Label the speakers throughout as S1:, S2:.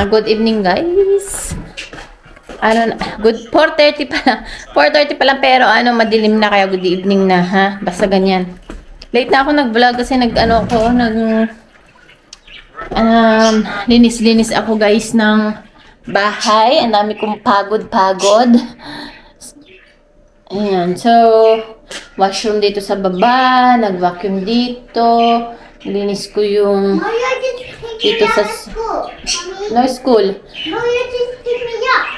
S1: Good evening, guys. Ano, good 4:30 pa lang. 4:30 pa lang pero madilim na kaya good evening na, ha? Basta ganyan. Late na ako nag-vlog kasi linis-linis ako, guys, ng bahay. Ang dami kong pagod. Ayan. So, washroom dito sa baba, nag-vacuum dito. Linis ko yung dito sa school.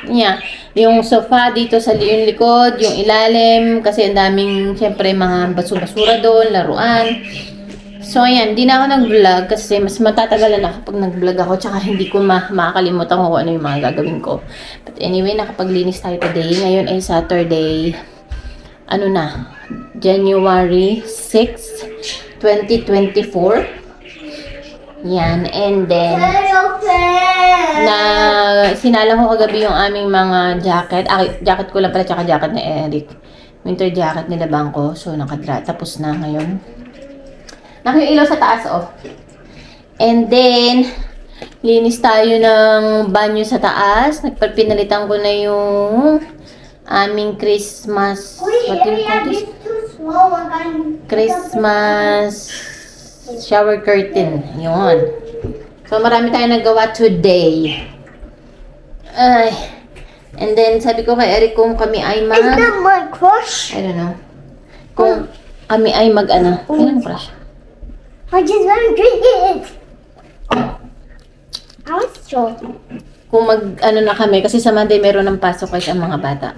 S1: Yeah. Yung sofa dito sa yung likod, yung ilalim kasi ang daming syempre mga basura doon, laruan. So ayan, hindi na ako nag-vlog kasi mas matatagalan ako pag nag-vlog ako tsaka hindi ko makakalimutan kung ano yung mga gagawin ko. But anyway, nakapaglinis tayo today. Ngayon ay Saturday. January 6, 2024. Yan, and then sinala ko kagabi yung aming mga jacket. Jacket ko lang pala, tsaka jacket ni Eric. Winter jacket nilabang ko. So, nakadra. Tapos na ngayon. Yung ilaw sa taas, oh. And then, linis tayo ng banyo sa taas. Pinalitan ko na yung aming Christmas. What do you call this? Christmas shower curtain. Yun. So, marami tayong nagawa today. And then, sabi ko kay Eric kung kami ay
S2: Is that my crush?
S1: I don't know. Kung kami ay Kailan crush?
S2: I just want to drink it. I want straw.
S1: Kung na kami, kasi sa Monday meron ng pasok kahit ang mga bata.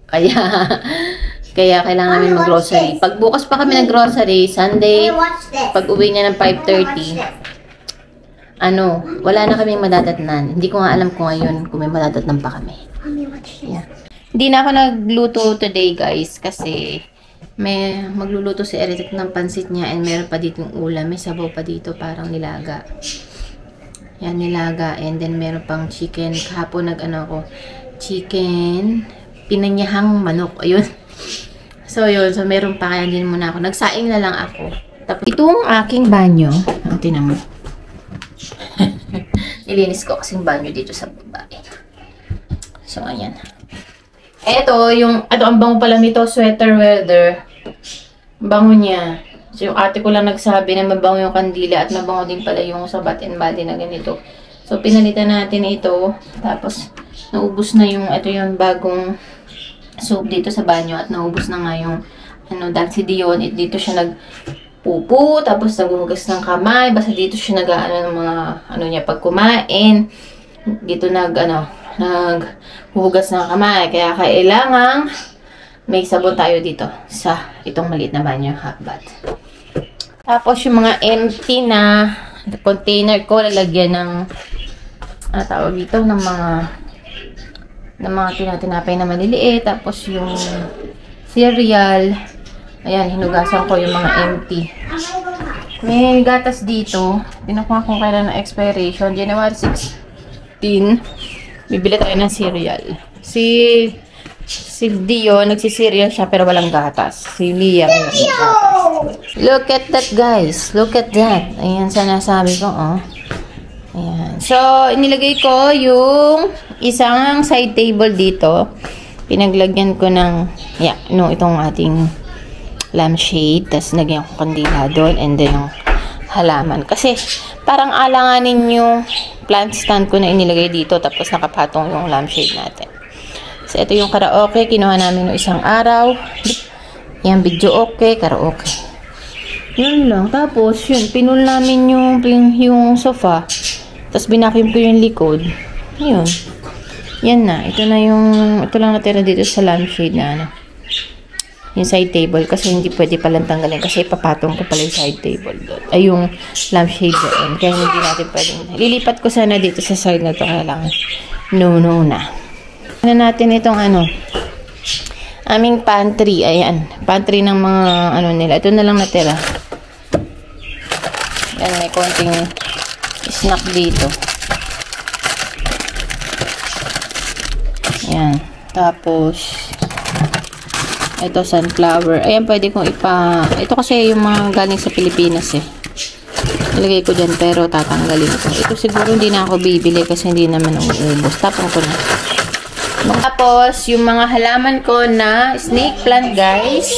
S1: Kaya kailangan namin mag-grocery. Pag bukas pa kami nag-grocery, Sunday, pag uwi niya ng 5:30, wala na kaming madadatnan. Hindi ko nga alam kung ngayon kung may madadatnan pa kami. Yeah. Hindi na ako nagluto today, guys, kasi may magluluto si Eric ng pansit niya and meron pa dito yung ulam. May sabaw pa dito, parang nilaga. Yan, nilaga. And then meron pang chicken. Kahapon chicken, pinanyahang manok. Ayun. So, yun. So, meron pa. Kaya din muna ako. Nagsaing na lang ako. Tapos, itong aking banyo. Ang tinan mo. Nilinis ko kasing banyo dito sa babae. So, ayan. Ito, ang bango pala nito, sweater weather. Bango niya. So, yung ate ko lang nagsabi na mabango yung kandila at mabango din pala yung sa Bath and Body na ganito. So, pinalitan natin ito. Tapos, naubos na ito yung bagong soap dito sa banyo at naubos na nga yung dahil si Dion, dito siya nagpupo, tapos naghuhugas ng kamay, basta dito siya ng mga niya pag kumain. Dito naghuhugas ng kamay, kaya kailangan may sabon tayo dito sa itong maliit na banyo, half bath. Tapos yung mga empty na container ko, lalagyan ng tawag dito, ng mga tinatinapay na maliliit. Tapos yung cereal, ayan, hinugasan ko yung mga empty. May gatas dito. Pinukuha kung kailan na expiration. January 16. Bibili tayo ng cereal. Si Dio, nagsiserial siya pero walang gatas. Si Liam. Look at that, guys. Look at that. Ayan, sinasabi ko, oh. Ayan. So, inilagay ko yung isang side table dito. Pinaglagyan ko ng, itong ating lampshade. Tapos, nagyan ko kandila doon. And then, yung halaman. Kasi, parang alanganin yung plant stand ko na inilagay dito. Tapos, nakapatong yung lampshade natin. So, ito yung karaoke. Kinuha namin no isang araw. Yan, video okay, karaoke. Yun lang. Tapos, yun, pinul namin yung sofa. Tapos, binakim ko yung likod. Yun. Yan na. Ito lang natira dito sa lampshade na yung side table. Kasi hindi pwede palang tanggalin. Kasi ipapatong ko pala yung side table doon. Ay, yung lampshade doon. Kaya hindi natin pwedeng. Lilipat ko sana dito sa side na to. Kaya lang, no na. Natin itong aming pantry. Ayan. Pantry ng mga nila. Ito na lang natira. Yan, may konting snack dito. Ayan. Tapos, ito sunflower. Ayan, pwede kong ito kasi yung mga galing sa Pilipinas eh. Ilagay ko dyan, pero tatanggalin ko. Ito siguro hindi na ako bibili kasi hindi naman uubos. Tapon ko na. Tapos, yung mga halaman ko na snake plant, guys.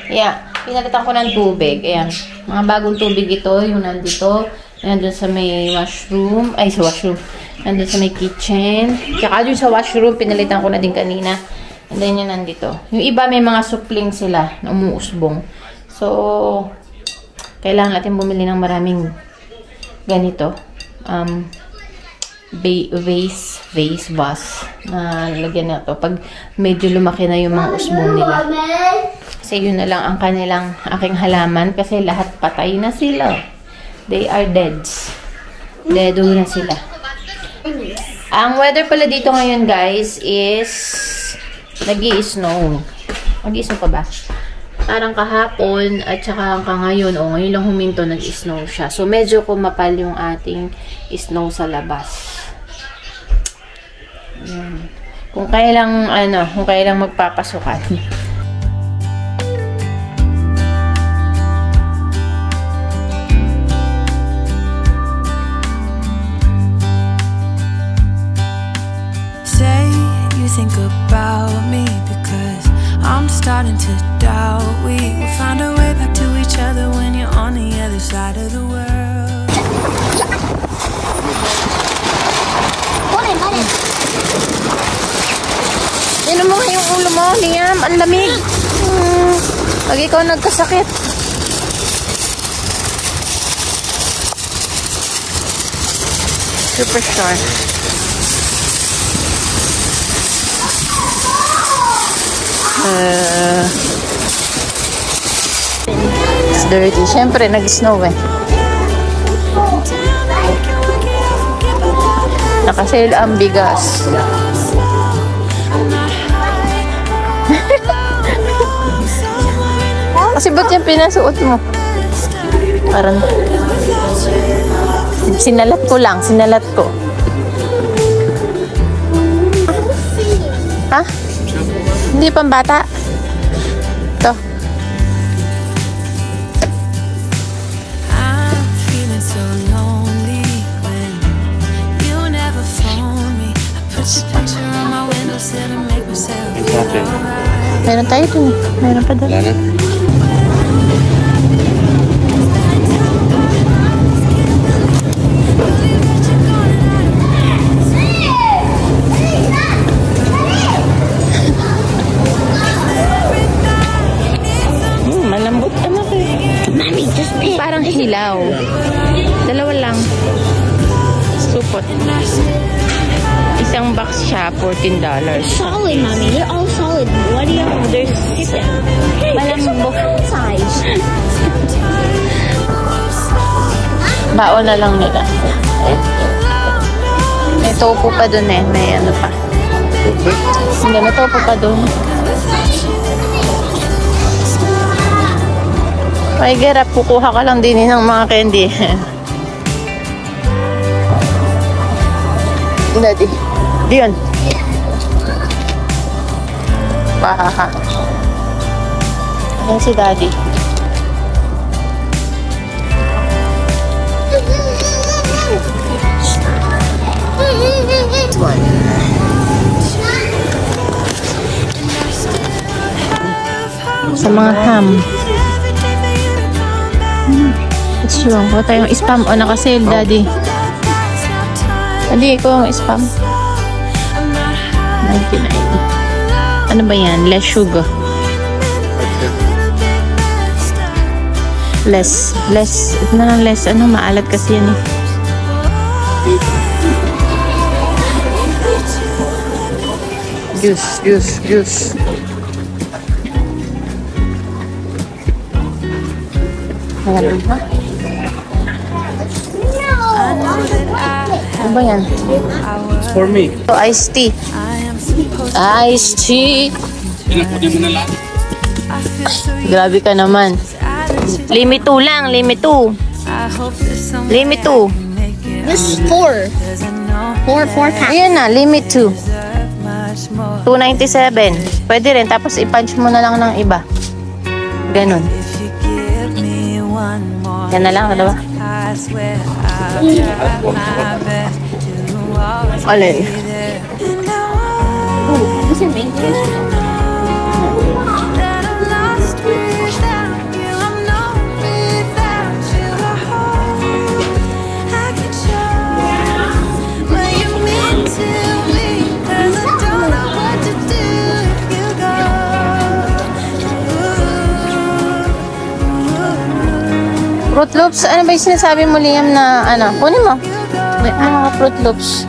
S1: Yeah. Pinalitan ko ng tubig. Ayan. Mga bagong tubig ito. Yung nandito. Nandun sa may washroom. Ay, sa washroom. Nandun sa may kitchen. Tsaka dun sa washroom, pinalitan ko na din kanina. And then yun nandito. Yung iba may mga supling sila na umuusbong. So, kailangan natin bumili ng maraming ganito. Vase na lagyan na to. Pag medyo lumaki na yung mga usbong nila. Kasi yun na lang ang aking halaman. Kasi lahat patay na sila. They are dead. Deado na sila. Ang weather pala dito ngayon, guys, is nag-i-snow. Nag-i-snow pa ba? Parang kahapon at saka hanggang ngayon, ngayon lang huminto, nag-snow siya. So, medyo kumapal yung ating snow sa labas. Yan. Kung kailang magpapasukan.
S3: Say you think about me because I'm starting to doubt we will find a way back to each other when you're on the other side of the world.
S1: Yan mo yung ulo mo, Liam. Ang lamig. Pag ikaw nagkasakit. Superstar. It's dirty. Siyempre, nag-snow eh. Nakasale ang bigas. Kasi ba't yung pinasuot mo? Parang sinalat ko lang. Sinalat ko. Ha? Hindi pang bata. Ito.
S3: I'm feeling so lonely when you never phone me. I put your picture on my windowsill to make myself feel alright.
S1: Meron tayo dun. Meron pa dun.
S4: Wala na.
S1: Malambot anak eh.
S2: Mommy, just pick.
S1: Parang hilaw. Dalawa lang. Supot. Isang box siya, $14.
S2: Solid, Mommy. They're all solid. What do you have?
S1: There's malambot.
S2: Size.
S1: Baon na lang nila. May tofu pa dun eh. May ano pa. Hindi, may tofu pa dun. May gerap, kukuha ka lang din ng mga candy. Daddy. Diyan. Pahaha. Ayan si Daddy. Sa mga ham. What's wrong? Kuha tayong spam o naka-sale, Daddy. Daddy, ikaw ang spam. 99. Ano ba yan? Less sugar. Less. Ito na lang less. Ano, maalat kasi yan eh. Juice. Ayan, ha? Ano ba yan?
S4: It's for me.
S1: So, iced tea. Iced tea. Grabe ka naman. Limit 2 lang. Limit 2. Limit 2.
S2: This is 4. 4 pack.
S1: Ayan na. Limit 2. $2.97. Pwede rin. Tapos i-punch mo na lang ng iba. Ganon.
S3: one more
S1: Yan na lang, dalawa.
S3: I swear I'll try my best to always
S1: Alin?
S3: be there. And I
S1: Kasi maintenance.
S3: that I'm lost without you. I'm not without you. I hope I can show what you mean to me. 'Cause I don't know what to do if you go.
S1: Fruit Loops, ano ba yung sinasabi mo, Liam, na ano? Kunin mo. May mga Fruit Loops.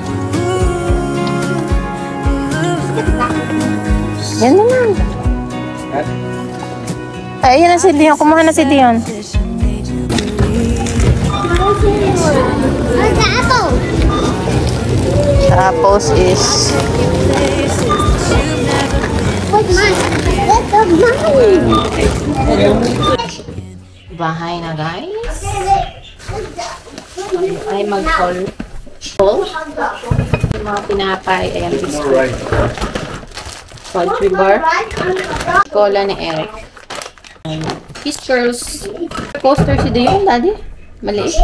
S1: Yan na lang. Ay, yan na si Dion. Kumuha na si Dion.
S2: Where's the apple?
S1: Tapos is...
S2: Where's mine? That's of mine.
S1: Bahay na, guys. Ay, mag-call. Yung mga pinapay. Ayan, biscuit. Poultry bar. Cola ni Eric. Kiss Curls. Poster si Dion, Daddy. Maliit.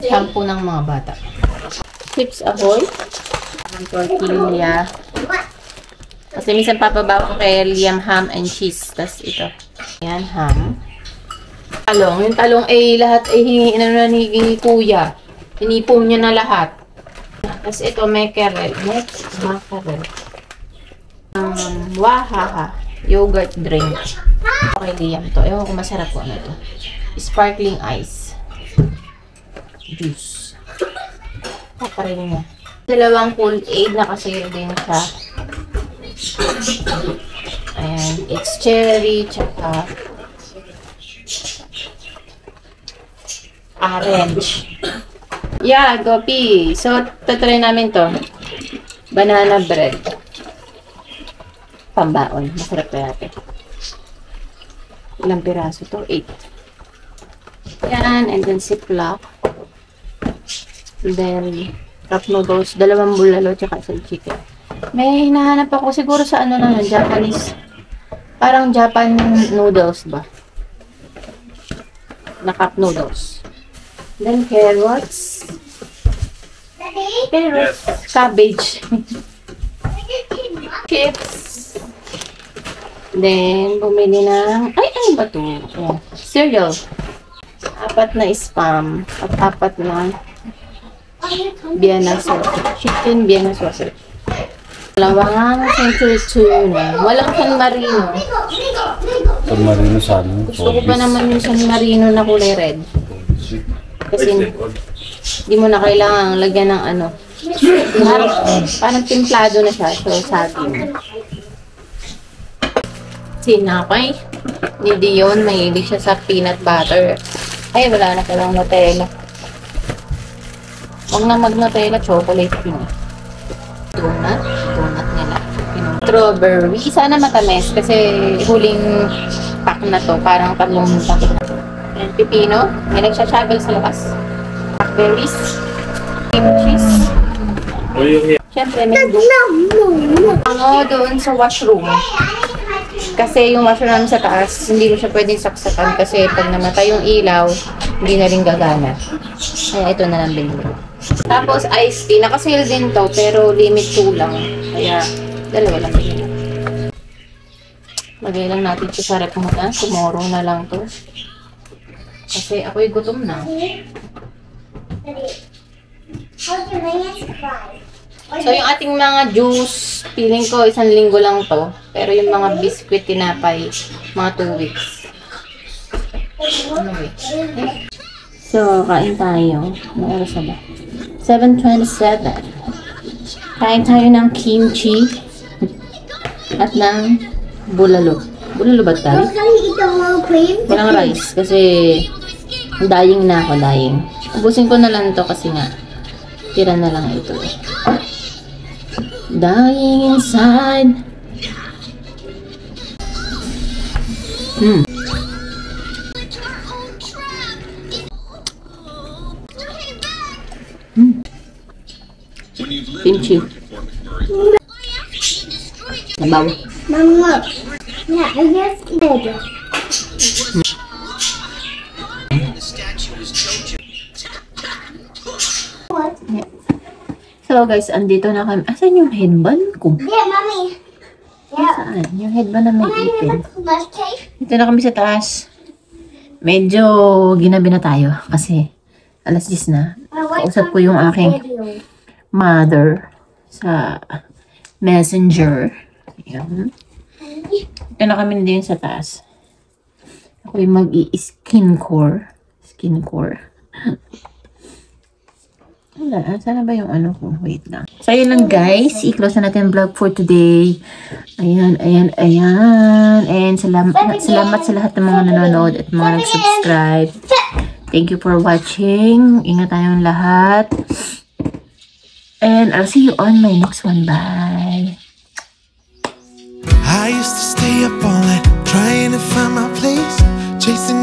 S1: Shampoo ng mga bata. Chips Ahoy. Ang tortilla. Kasi minsan papabaw ko kay Liam ham and cheese. Tapos ito. Ayan, ham. Talong. Yung talong ay lahat ay inano na ni Kuya. Inipon niya na lahat. Tapos ito may kerel. Next, makarel. Wahaha. Yogurt drink. Okay, Liam to. Ewan ko masarap po ano to. Sparkling ice. Juice. Paparin niya. Dalawang Kool-Aid. Nakasale din siya. Ayan. It's cherry. Tsaka orange. Yeah, gopi. So, tatry namin to. Banana bread. Pambaon. Masarap pa yate. Ilang piraso to? 8. Yan. And then Ziploc. And then cup noodles. 2 bulalo tsaka isang chicken. May hinahanap ako siguro sa ano na Japanese. Parang Japan noodles ba? Na cup noodles. Then carrots. Carrots. Cabbage. Chips. Then, bumili ng... Ay, ano ba ito? Yeah. Cereal. 4 na spam. At 4 na Vienna sausage. Chicken Vienna sausage. 2 century tuna. Walang San Marino.
S4: San Marino sana.
S1: Gusto ko pa naman yung San Marino na kulay red. Kasi hindi mo na kailangan lagyan ng ano. Parang timplado na siya. So, saging. Sinapay ni Dion, mahilig siya sa peanut butter. Ay, wala na palang Nutella. Huwag na mag-Nutella, chocolate yun. Donut nila. Strawberry. Sana matamis kasi huling pack na to. Parang 3 pack na. And pipino. May nagsasabel sa labas. Blackberries. Cream cheese. Siyempre, may ano doon sa washroom. Kasi yung washroom namin sa taas, hindi mo siya pwedeng saksakan kasi pag namatay yung ilaw, hindi na rin gagana. Kaya ito na lang binili. Tapos iced tea. Nakasale din to, pero limit 2 lang. Kaya 2 lang binili. Lagay lang natin ito sa rep muna. Tomorrow na lang to. Kasi ako'y gutom na. So, yung ating mga juice, feeling ko 1 linggo lang to. Pero yung mga biscuit, tinapay, mga 2 weeks. Anyway. So, kain tayo. Ano oras na ba? 7:27. Kain tayo ng kimchi at ng bulalo. Bulalo ba tayo? Walang rice kasi dying na ako, dying. Ubusin ko na lang to kasi nga tira na lang ito. Dying inside. Kimchi. Nabaw.
S2: Mom, look. Yeah, I just did.
S1: So guys, andito na kami. Asan yung headband ko?
S2: Yeah, mommy.
S1: Saan? Yung headband na may ipin.
S2: Much cake?
S1: Dito na kami sa taas. Medyo ginabi na tayo kasi alas 10 na. Kausap ko yung aking mother sa messenger. Ayan. Dito na kami din sa taas. Ako yung mag-i-skincare. Wala. Sana ba yung ano ko? Wait lang. So, ayun lang guys. I-close na natin yung vlog for today. Ayan. And salamat sa lahat ng mga nanonood at mga nag-subscribe. Thank you for watching. Ingat tayong lahat. And I'll see you on my next one. Bye.
S5: I used to stay up all night trying to find my place, chasing